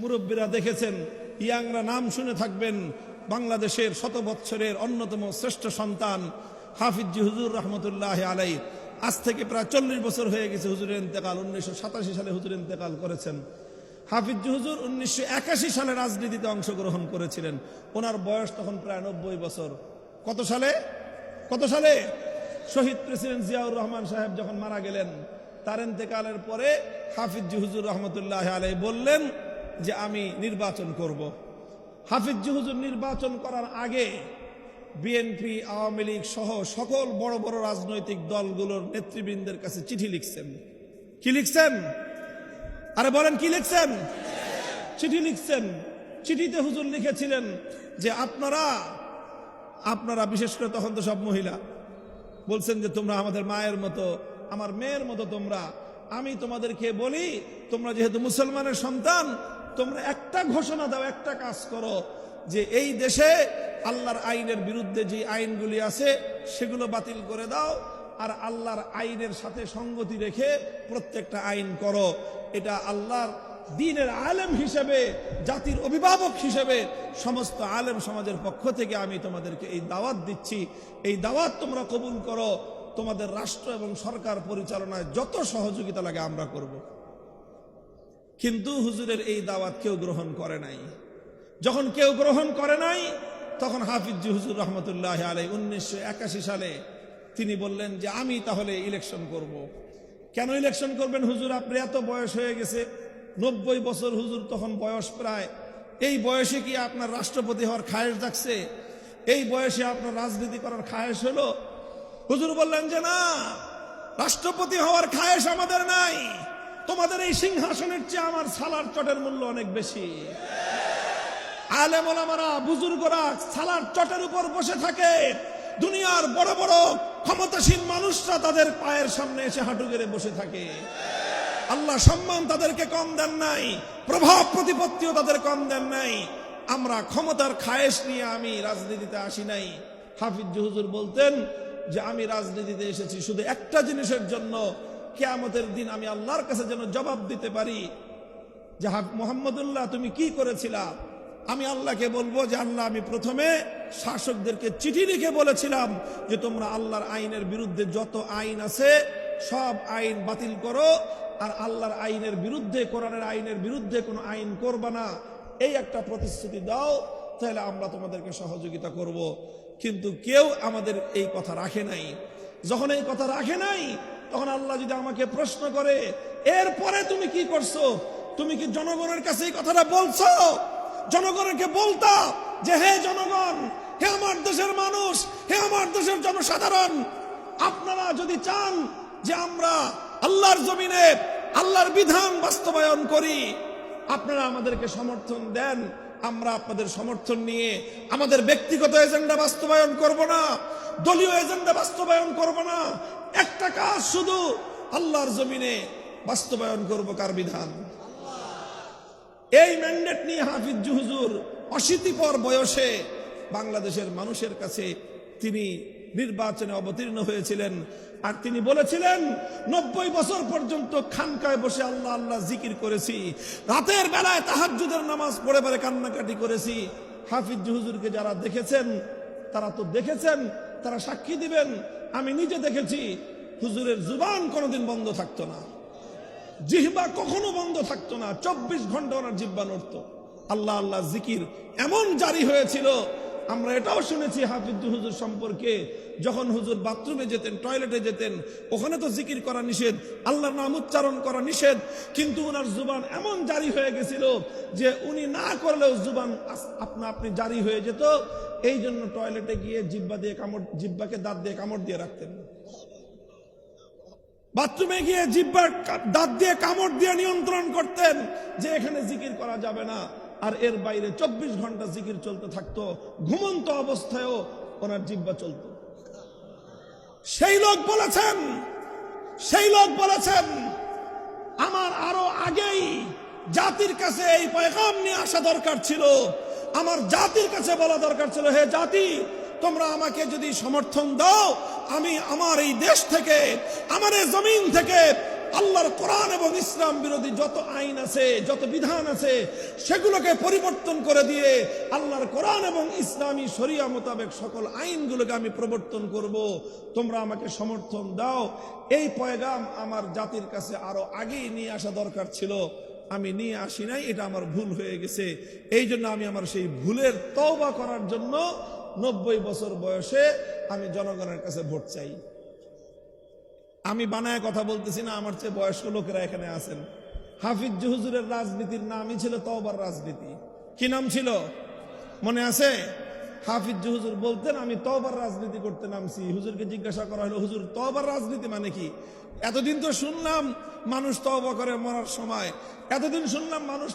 মুরব্বীরা দেখেছেন, ইয়াংরা নাম শুনে থাকবেন, বাংলাদেশের শত বৎসরের অন্যতম শ্রেষ্ঠ সন্তান হাফিজি হুজুর রহমতুল্লাহ আলাই। আজ থেকে প্রায় 40 বছর হয়ে গেছে হুজুরের ইন্তেকাল। 1987 সালে হুজুর ইন্তেকাল করেছেন। হাফিজি হুজুর 1981 সালে রাজনীতিতে অংশগ্রহণ করেছিলেন। ওনার বয়স তখন প্রায় 90 বছর। কত সালে শহীদ প্রেসিডেন্ট জিয়াউর রহমান সাহেব যখন মারা গেলেন, তার ইন্তেকালের পরে হাফিজি হুজুর রহমতুল্লাহ আলাই বললেন যে আমি নির্বাচন করব। হাফিজি হুজুর নির্বাচন করার আগে বিএনপি, আওয়ামী লীগ সহ সকল বড় বড় রাজনৈতিক দলগুলোর নেতৃবৃন্দের কাছে চিঠি লিখছেন। কি লিখছেন? আরে বলেন, কি লিখছেন? চিঠি লিখছেন। চিঠিতে হুজুর লিখেছিলেন যে আপনারা বিশেষ করে তখন তো সব মহিলা বলছেন যে তোমরা আমাদের মায়ের মতো, আমার মেয়ের মতো তোমরা। আমি তোমাদেরকে বলি, তোমরা যেহেতু মুসলমানের সন্তান, তোমরা একটা ঘোষণা দাও, একটা কাজ করো যে এই দেশে আল্লাহর আইনের বিরুদ্ধে যে আইনগুলি আছে সেগুলো বাতিল করে দাও, আর আল্লাহর আইনের সাথে সঙ্গতি রেখে প্রত্যেকটা আইন করো। এটা আল্লাহর দ্বীনের আলেম হিসেবে, জাতির অভিভাবক হিসেবে সমস্ত আলেম সমাজের পক্ষ থেকে আমি তোমাদেরকে এই দাওয়াত দিচ্ছি। এই দাওয়াত তোমরা কবুল করো। তোমাদের রাষ্ট্র এবং সরকার পরিচালনায় যত সহযোগিতা লাগে আমরা করব। কিন্তু হুজুরের এই দাওয়াত কেউ গ্রহণ করে নাই। যখন কেউ গ্রহণ করে নাই, তখন হাফিজি হুজুর রহমতুল্লাহ আলাই 1981 সালে তিনি বললেন যে আমি তাহলে ইলেকশন করব। কেন ইলেকশন করবেন হুজুর? আপনার এত বয়স হয়ে গেছে, 90 বছর হুজুর তখন বয়স প্রায়। এই বয়সে কি আপনার রাষ্ট্রপতি হওয়ার খায়েশ জাগছে? এই বয়সে আপনার রাজনীতি করার খায়েশ হলো? হুজুর বললেন যে না, রাষ্ট্রপতি হওয়ার খায়েশ আমাদের নাই। তোমাদের এই সিংহাসনের চেয়ে আমার সালার চটের মূল্য অনেক বেশি। আলেম ওলামারা, বুজুর্গরা সালার চটের উপর বসে থাকে। দুনিয়ার বড় বড় ক্ষমতাসীন মানুষরা তাদের পায়ের সামনে এসে হাঁটু গেড়ে বসে থাকে। আল্লাহ সম্মান তাদেরকে কম দেন নাই, প্রভাব প্রতিপত্তিও তাদের কম দেন নাই। আমরা ক্ষমতার খায়েশ নিয়ে আমি রাজনীতিতে আসি নাই। হাফিজি হুজুর বলতেন যে আমি রাজনীতিতে এসেছি শুধু একটা জিনিসের জন্য, কিয়ামতের দিন আমি আল্লাহর কাছে যেন জবাব দিতে পারি যে মুহাম্মদুল্লাহ তুমি কি করেছিলা। আমি আল্লাহকে বলবো যে আল্লাহ, আমি প্রথমে শাসকদেরকে চিঠি লিখে বলেছিলাম যে তোমরা আল্লাহর আইনের বিরুদ্ধে যত আইন আছে সব আইন বাতিল করো, আর আল্লাহর আইনের বিরুদ্ধে, কোরআনের আইনের বিরুদ্ধে কোনো আইন করবা না। এই একটা প্রতিশ্রুতি দাও, তাহলে আমরা তোমাদেরকে সহযোগিতা করব। কিন্তু কেউ আমাদের এই কথা রাখে নাই। যখন এই কথা রাখে নাই, তখন আল্লাহ যদি আমাকে প্রশ্ন করে এরপরে তুমি কি করছো, তুমি কি জনগণের কাছে এই কথাটা বলছো? জনগণকে বলতা যে হে জনগণ, হে আমার দেশের মানুষ, হে আমার দেশের জনসাধারণ, আপনারা যদি চান যে আমরা আল্লাহর জমিনে আল্লাহর বিধান বাস্তবায়ন করি, আপনারা আমাদেরকে সমর্থন দেন। আমরা আপনাদের সমর্থন নিয়ে আমাদের ব্যক্তিগত এজেন্ডা বাস্তবায়ন করব না, দলীয় এজেন্ডা বাস্তবায়ন করব না। একটা কাজ শুধু, আল্লাহর জমিনে বাস্তবায়ন করব কার বিধান। এই ম্যান্ডেট নিয়ে হাফিজি হুজুর 80 বয়সে বাংলাদেশের মানুষের কাছে তিনি নির্বাচনে অবতীর্ণ হয়েছিলেন। আর তিনি বলেছিলেন 90 বছর পর্যন্ত খানকায় বসে আল্লাহ আল্লাহ জিকির করেছি, রাতের বেলায় তাহাজ্জুদের নামাজ পড়ে পড়ে কান্নাকাটি করেছি। হাফিজি হুজুরকে যারা দেখেছেন তারা তো দেখেছেন, তারা সাক্ষী দিবেন। আমি নিজে দেখেছি হুজুরের জুবান কোনোদিন বন্ধ থাকতো না, জিহ্বা কখনো বন্ধ থাকতো না, 24 ঘন্টা ওনার জিহ্বা নড়ত। আল্লাহ আল্লাহ জিকির এমন জারি হয়েছিল। আমরা এটাও শুনেছি হাফিজি হুজুর সম্পর্কে, যখন হুজুর বাথরুমে যেতেন, টয়লেটে যেতেন, ওখানে তো জিকির করা নিষেধ, আল্লাহর নাম উচ্চারণ করা নিষেধ, কিন্তু ওনার জুবান এমন জারি হয়ে গেছিল যে উনি না করলেও জুবান আপনি জারি হয়ে যেত। এই জন্য টয়লেটে গিয়ে জিহ্বাকে দাঁত দিয়ে কামড় দিয়ে রাখতেন। বাথরুমে গিয়ে জিহ্বার দাঁত দিয়ে কামড় দিয়ে নিয়ন্ত্রণ করতেন যে এখানে জিকির করা যাবে না। আর এর বাইরে 24 ঘন্টা জিকির চলতে থাকতো। ঘুমন্ত অবস্থায়ও ওনার জিহ্বা চলত। সেই লোক বলেছেন আমার আরো আগেই জাতির কাছে এই পয়গাম নিয়ে আসা দরকার ছিল। আমার জাতির কাছে বলা দরকার ছিল, হে জাতি, তোমরা আমাকে যদি সমর্থন দাও, আমি আমার এই দেশ থেকে, আমার এই জমিন থেকে আল্লাহর কোরআন এবং ইসলাম বিরোধী যত আইন আছে, যত বিধান আছে, সেগুলোকে পরিবর্তন করে দিয়ে আল্লাহর কোরআন এবং ইসলামী শরিয়া মোতাবেক সকল আইনগুলোকে আমি প্রবর্তন করব। তোমরা আমাকে সমর্থন দাও। এই পয়গাম আমার জাতির কাছে আরো আগেই নিয়ে আসা দরকার ছিল, আমি নিয়ে আসি নাই, এটা আমার ভুল হয়ে গেছে। এই জন্য আমি আমার সেই ভুলের তওবা করার জন্য 90 বছর বয়সে আমি জনগণের কাছে ভোট চাই। আমি বানায় কথা বলতেছি না, আমার চেয়ে বয়স্ক লোকেরা এখানে আছেন। হাফিজ হুজুরের রাজনীতির নামই ছিল তওবার রাজনীতি। কি নাম ছিল মনে আছে? হাফিজ হুজুর বলতেন আমি তওবার রাজনীতি করতে নামছি। হুজুরকে জিজ্ঞাসা করা হলো, হুজুর তওবার রাজনীতি মানে কি? এতদিন তো শুনলাম মানুষ তওবা করে মরার সময়, এতদিন শুনলাম মানুষ